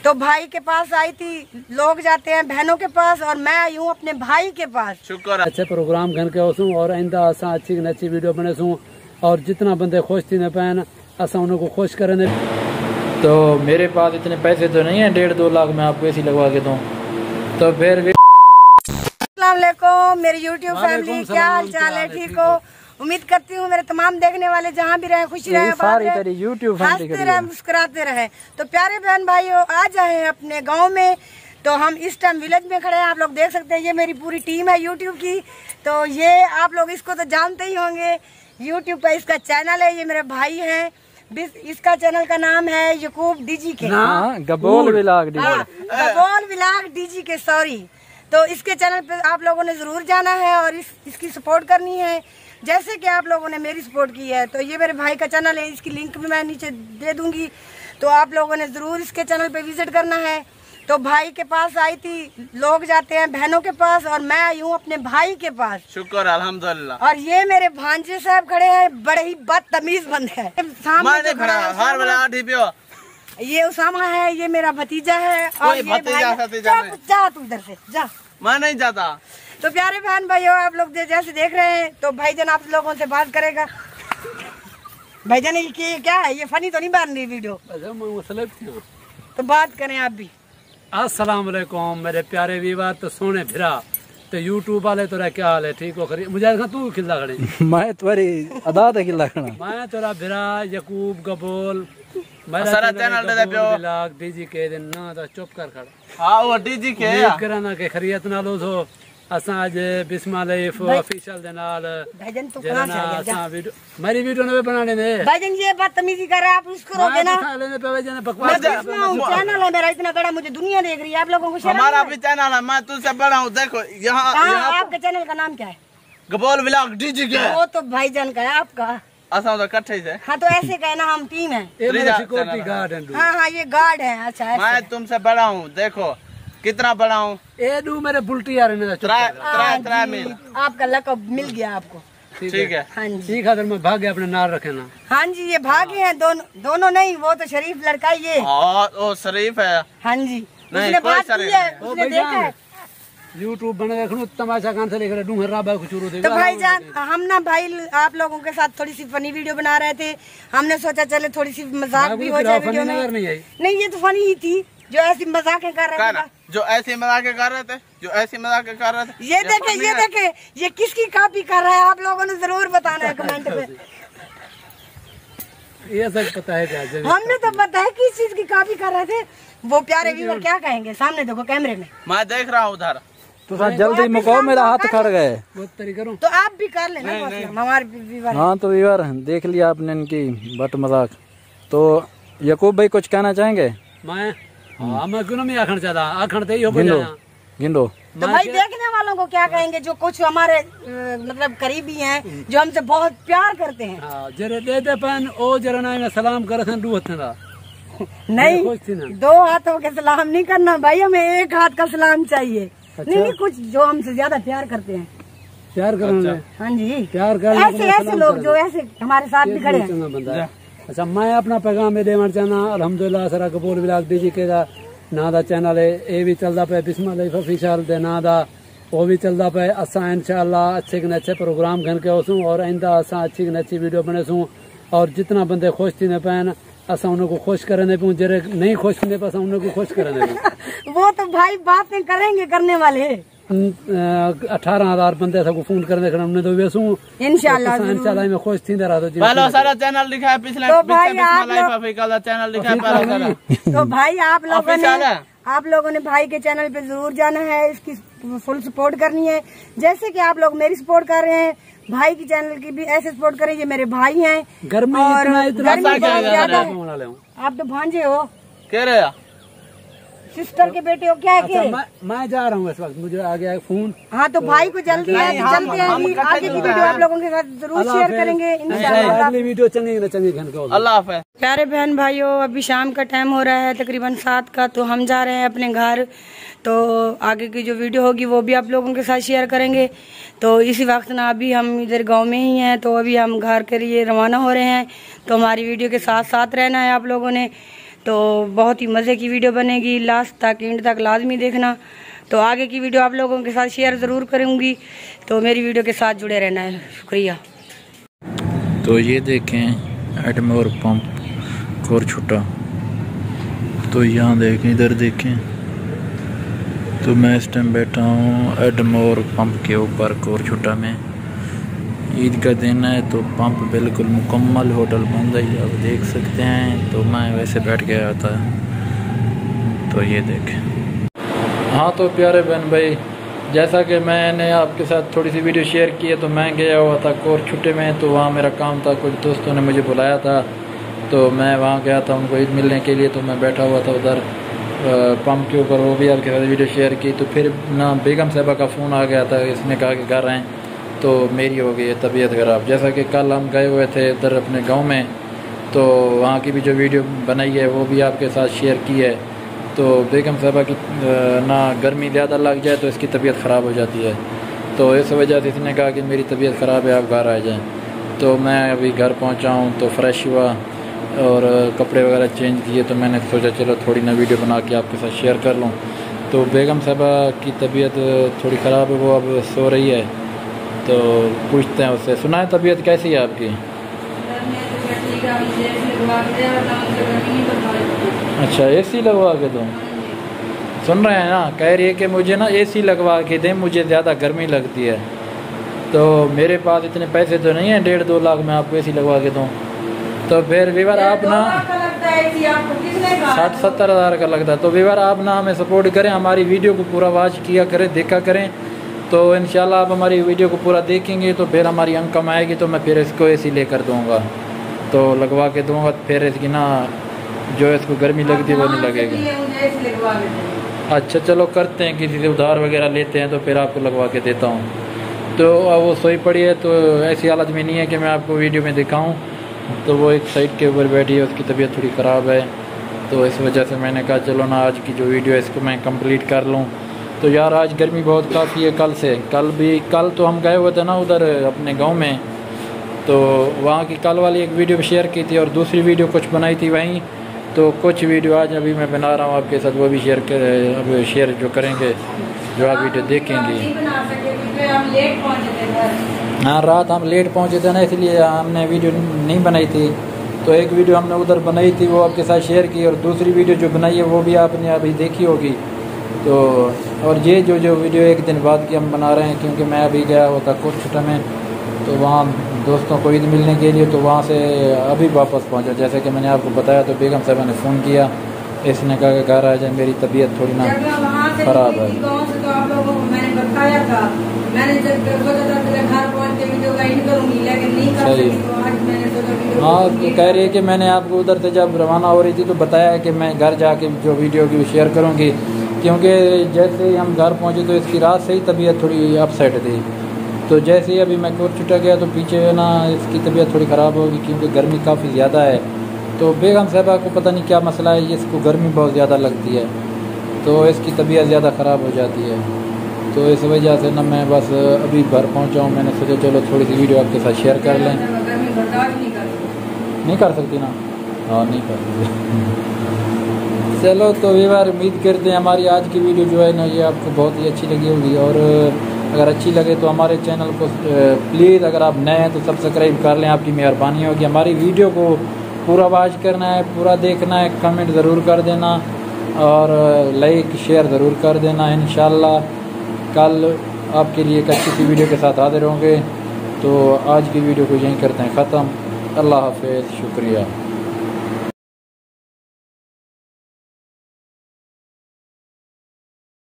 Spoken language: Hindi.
तो भाई के पास आई थी, लोग जाते हैं बहनों के पास और मैं आई हूँ अपने भाई के पास। शुक्र अच्छे प्रोग्राम घन के होसूं और आइंदा असा अच्छी अच्छी वीडियो बने सूं और जितना बंदे खुश थी न पैन असा उनको खुश करें। तो मेरे पास इतने पैसे तो नहीं है 1.5-2 लाख मैं आपको ऐसी लगवा के दूं तो फिर भी। अस्सलाम वालेकुम मेरी यूट्यूब फैमिली, क्या हाल चाल है? ठीक हो? उम्मीद करती हूँ मेरे तमाम देखने वाले जहाँ भी रहे खुश रहे, हंसते रहे, मुस्कुराते रहे। तो प्यारे बहन भाइयों, आ जाए अपने गांव में। तो हम इस टाइम विलेज में खड़े हैं, आप लोग देख सकते हैं। ये मेरी पूरी टीम है यूट्यूब की। तो ये आप लोग इसको तो जानते ही होंगे, यूट्यूब पर इसका चैनल है। ये मेरे भाई हैं, इसका चैनल का नाम है यकूब डीजी के, गबोल विलाग डीजी के सॉरी। तो इसके चैनल पे आप लोगों ने जरूर जाना है और इसकी सपोर्ट करनी है, जैसे कि आप लोगों ने मेरी सपोर्ट की है। तो ये मेरे भाई का चैनल है, इसकी लिंक भी मैं नीचे दे दूंगी। तो आप लोगों ने जरूर इसके चैनल पे विजिट करना है। तो भाई के पास आई थी, लोग जाते हैं बहनों के पास और मैं आई हूँ अपने भाई के पास। शुक्र अल्हम्दुलिल्लाह। और ये मेरे भांजे साहब खड़े हैं, बड़े ही बदतमीज बंदे हैं। सामने खड़ा है ये उसामा है, ये मेरा भतीजा है। और ये जा तू इधर से जा, मैं नहीं जाता। तो प्यारे बहन भाइयों, आप लोग जैसे देख रहे हैं, तो भाईजान आप लोगों से बात करेगा। भाईजान ये क्या है? ये फनी तो नहीं बन रही वीडियो? तो बात करें आप भी। अस्सलाम वालेकुम मेरे प्यारे व्यूअर। तो सोने फिरा तो यूट्यूब वाले तोरा क्या हाल है? ठीक हो? खरी मुझे तू खिला खड़ी मैं तुम्हारी अदा था खिला खड़ा मैं तोरा फिरा यकूब गबोल सारा चैनल दे पियो डीजी के दिन ना तो चुप कर खड़ा। हां वो डीजी के कराना के खरियत ना लो सो असा आज बिस्मा लाइफ ऑफिशियल दे नाल भाईजान तू कहां से आ गया? वीडियो मेरी वीडियो ने बनाने दे। भाईजान ये बदतमीजी कर रहा है, आप उसको रोके ना। लेने पे भाईजान बकवास चैनल है मेरा इतना बड़ा, मुझे दुनिया देख रही है। आप लोगों को शर्म हमारा भी चैनल है, मैं तुझसे बड़ा हूं। देखो यहां आपके चैनल का नाम क्या है? गबोल व्लॉग डीजी के। वो तो भाईजान का है, आपका असा तो इकट्ठे से। हाँ तो ऐसे कहना, हम टीम है। सिक्योरिटी गार्ड है। हाँ ये गार्ड है। अच्छा मैं तुमसे बड़ा हूँ, देखो कितना बड़ा हूँ। ए दू मेरे बुल्टी यार ने आपका लकब मिल गया आपको। ठीक है। हाँ जी, ठीक है। मैं भाग गया अपने नार रखे ना। हाँ जी, ये भागे हैं दोनों नहीं, वो तो शरीफ लड़का ये। ओ शरीफ है। हाँ जी, नहीं, उसने कोई बात की है, उसने देखा है। यूट्यूब बने देखो तमाशा कान से लेकर डूंगर राबा को शुरू तो भाईजान हम ना भाई आप लोगों के साथ थोड़ी सी फनी वीडियो बना रहे थे। हमने सोचा चले थोड़ी सी मजाक भी हो जाए वीडियो में। नहीं ये तो फनी ही थी, जो ऐसी मजाकें कर रहे थे, जो ऐसी मजाकें कर रहे थे, जो ऐसी मजाकें कर रहे थे। ये देखे ये किसकी कॉपी कर रहा है? आप लोगों ने जरूर बताना है कमेंट में। ये सब पता है क्या? हमने तो पता है किस चीज की कॉपी कर रहे थे। वो प्यारे व्यूअर क्या कहेंगे? सामने देखो कैमरे में, मैं देख रहा हूँ उधर। तो जल्दी मुकाओ, मेरा हाथ खड़ गए। तो आप भी कर लेना हमारे व्यूअर। हाँ तो व्यूअर देख लिया आपने इनकी बट मजाक। तो यकूब भाई कुछ कहना चाहेंगे? मैं क्यों नहीं आखण चाहता, आखण ते ही गिंडो। तो भाई देखने वालों को क्या कहेंगे, जो कुछ हमारे मतलब करीबी हैं, जो हमसे बहुत प्यार करते हैं। जरे दे दे पन ओ जरा ना सलाम करे दू हाथ ना। नहीं 2 हाथों के सलाम नहीं करना भाई, हमें 1 हाथ का सलाम चाहिए। अच्छा? नहीं कुछ जो हमसे ज्यादा प्यार करते हैं, प्यार करना। हाँ जी, प्यार कर ऐसे लोग जो ऐसे हमारे साथ भी खड़े हैं। अच्छा मैं अपना पैगाम देना चाहना, अलहमदुलिल्लाह सारा गबोल व्लॉग डीजी के ना दा चैनल है, ये भी चलता पे बिस्मा लाइफ ऑफिशियल दे ना दा, वो भी चलता पे। असा इंशाअल्लाह अच्छे के अच्छे प्रोग्राम घन के होसूं और आइंदा असा अच्छी के अच्छी वीडियो बने सूं और जितना बंदे खुश थी न पैन असा उनको खुश करने पे, जरे नहीं खुश थी पे उनको खुश करने वो तो भाई बातें करेंगे करने वाले। 18,000 बंदे सबको फोन करने के हमने तो वेसू इंशाल्लाह में खुश थी रहा तो पहला सारा चैनल लिखा है, पिछले तो भाई लाइफ अफ्रीका का चैनल लिखा है पहला सारा। तो भाई आप लोगों ने भाई के चैनल पे जरूर जाना है, इसकी फुल सपोर्ट करनी है, जैसे कि आप लोग मेरी सपोर्ट कर रहे हैं। भाई की चैनल की भी ऐसे सपोर्ट करें, ये मेरे भाई हैं। गर्मी और इतना आप तो भांजे हो, कह रहे सिस्टर के बेटे हो क्या है? अच्छा, मैं जा रहा हूँ इस वक्त, मुझे आ गया है फोन। हाँ तो भाई को जल्दी आगे की वीडियो आप लोगों के साथ जरूर शेयर करेंगे इंशाल्लाह। अगली वीडियो चलेगी। अल्लाह हाफ़िज़। प्यारे बहन भाइयों, अभी शाम का टाइम हो रहा है तकरीबन 7 का, तो हम जा रहे हैं अपने घर। तो आगे की जो वीडियो होगी वो भी आप लोगों के साथ शेयर करेंगे। तो इसी वक्त ना अभी हम इधर गांव में ही हैं, तो अभी हम घर के लिए रवाना हो रहे हैं। तो हमारी वीडियो के साथ साथ रहना है आप लोगों ने। तो बहुत ही मज़े की वीडियो बनेगी, लास्ट तक एंड तक लाजमी देखना। तो आगे की वीडियो आप लोगों के साथ शेयर ज़रूर करूँगी, तो मेरी वीडियो के साथ जुड़े रहना है। शुक्रिया। तो ये देखें एडमोर पंप कोरछुट्टा। तो यहाँ देखें, इधर देखें, तो मैं इस टाइम बैठा हूँ एडमोर पंप के ऊपर कोरछुट्टा में। ईद का दिन है तो पंप बिल्कुल मुकम्मल, होटल बंद है, आप देख सकते हैं। तो मैं वैसे बैठ गया था। तो ये देखें। हाँ तो प्यारे बहन भाई, जैसा कि मैंने आपके साथ थोड़ी सी वीडियो शेयर की है, तो मैं गया हुआ था कोरछुट्टे में। तो वहाँ मेरा काम था, कुछ दोस्तों ने मुझे बुलाया था, तो मैं वहाँ गया था उनको ईद मिलने के लिए। तो मैं बैठा हुआ था उधर पंप के ऊपर, वो भी आपके साथ वीडियो शेयर की। तो फिर ना बेगम साहबा का फ़ोन आ गया था, इसने कहा कि घर आएँ, तो मेरी हो गई है तबीयत ख़राब। जैसा कि कल हम गए हुए थे उधर अपने गांव में, तो वहाँ की भी जो वीडियो बनाई है वो भी आपके साथ शेयर की है। तो बेगम साहबा की ना गर्मी ज़्यादा लग जाए तो इसकी तबीयत ख़राब हो जाती है। तो इस वजह से इसने कहा कि मेरी तबीयत ख़राब है, आप घर आ जाएँ। तो मैं अभी घर पहुँचा हूँ, तो फ्रेश हुआ और कपड़े वगैरह चेंज किए। तो मैंने सोचा चलो थोड़ी ना वीडियो बना के आपके साथ शेयर कर लूँ। तो बेगम साहबा की तबीयत थोड़ी ख़राब है, वो अब सो रही है। तो पूछते हैं उससे, सुना है तबीयत कैसी है आपकी? अच्छा, एसी लगवा के दो? सुन रहे हैं ना, कह रही है कि मुझे ना एसी लगवा के दें, मुझे ज़्यादा गर्मी लगती है। तो मेरे पास इतने पैसे तो नहीं है 1.5-2 लाख मैं आपको एसी लगवा के दूँ। तो फिर वीवर आप ना 60-70 हज़ार का लगता है। तो वीवर आप ना हमें सपोर्ट करें, हमारी वीडियो को पूरा वॉच किया करें, देखा करें। तो इंशाल्लाह आप हमारी वीडियो को पूरा देखेंगे तो फिर हमारी इनकम आएगी, तो मैं फिर इसको एसी लेकर दूँगा, तो लगवा के दूँगा। फिर इसकी ना जो इसको गर्मी लगती है वो नहीं लगेगी। अच्छा चलो करते हैं, किसी से उधार वगैरह लेते हैं तो फिर आपको लगवा के देता हूँ। तो अब वो सोई पड़ी है, तो ऐसी हालत में नहीं है कि मैं आपको वीडियो में दिखाऊँ। तो वो एक साइड के ऊपर बैठी है, उसकी तबीयत थोड़ी ख़राब है। तो इस वजह से मैंने कहा चलो ना आज की जो वीडियो है इसको मैं कंप्लीट कर लूँ। तो यार आज गर्मी बहुत काफ़ी है कल से। कल तो हम गए हुए थे ना उधर अपने गांव में, तो वहाँ की कल वाली एक वीडियो शेयर की थी और दूसरी वीडियो कुछ बनाई थी वहीं। तो कुछ वीडियो आज अभी मैं बना रहा हूँ आपके साथ, वो भी शेयर जो करेंगे, जो आप वीडियो देखेंगे। हाँ रात हम लेट पहुँचे थे ना, इसलिए हमने वीडियो नहीं बनाई थी। तो एक वीडियो हमने उधर बनाई थी, वो आपके साथ शेयर की, और दूसरी वीडियो जो बनाई है वो भी आपने अभी देखी होगी। तो और ये जो वीडियो एक दिन बाद की हम बना रहे हैं, क्योंकि मैं अभी गया हुआ था कोरछुट्टा में, तो वहाँ दोस्तों को ईद मिलने के लिए, तो वहाँ से अभी वापस पहुँचा। जैसे कि मैंने आपको बताया, तो बेगम साहबा ने फ़ोन किया, इसने कहा कि घर आ जाए, मेरी तबीयत थोड़ी ना ख़राब है। सही। हाँ तो कह रही है कि मैंने आपको उधर से जब रवाना हो रही थी तो बताया कि मैं घर जाके जो वीडियो की शेयर करूँगी, क्योंकि जैसे ही हम घर पहुँचे तो इसकी रात से ही तबीयत थोड़ी अपसेट थी। तो जैसे ही अभी मैं कोरछुट्टा गया तो पीछे ना इसकी तबीयत थोड़ी ख़राब होगी, क्योंकि गर्मी काफ़ी ज़्यादा है। तो बेगम साहबा को पता नहीं क्या मसला है, इसको गर्मी बहुत ज़्यादा लगती है, तो इसकी तबीयत ज़्यादा ख़राब हो जाती है। तो इस वजह से ना मैं बस अभी घर पहुँचा हूँ, मैंने सोचा चलो थोड़ी सी वीडियो आपके साथ शेयर कर लें। नहीं कर सकती ना? हाँ नहीं कर सकती। चलो तो व्यूअर, उम्मीद करते हैं हमारी आज की वीडियो जो है ना ये आपको बहुत ही अच्छी लगी होगी। और अगर अच्छी लगे तो हमारे चैनल को प्लीज़, अगर आप नए हैं तो सब्सक्राइब कर लें, आपकी मेहरबानी होगी। हमारी वीडियो को पूरा वॉच करना है, पूरा देखना है, कमेंट ज़रूर कर देना और लाइक शेयर ज़रूर कर देना। इंशाल्लाह कल आपके लिए एक अच्छी सी वीडियो के साथ हाजिर होंगे। तो आज की वीडियो को यहीं करते हैं ख़त्म। अल्लाह हाफ़िज़, शुक्रिया।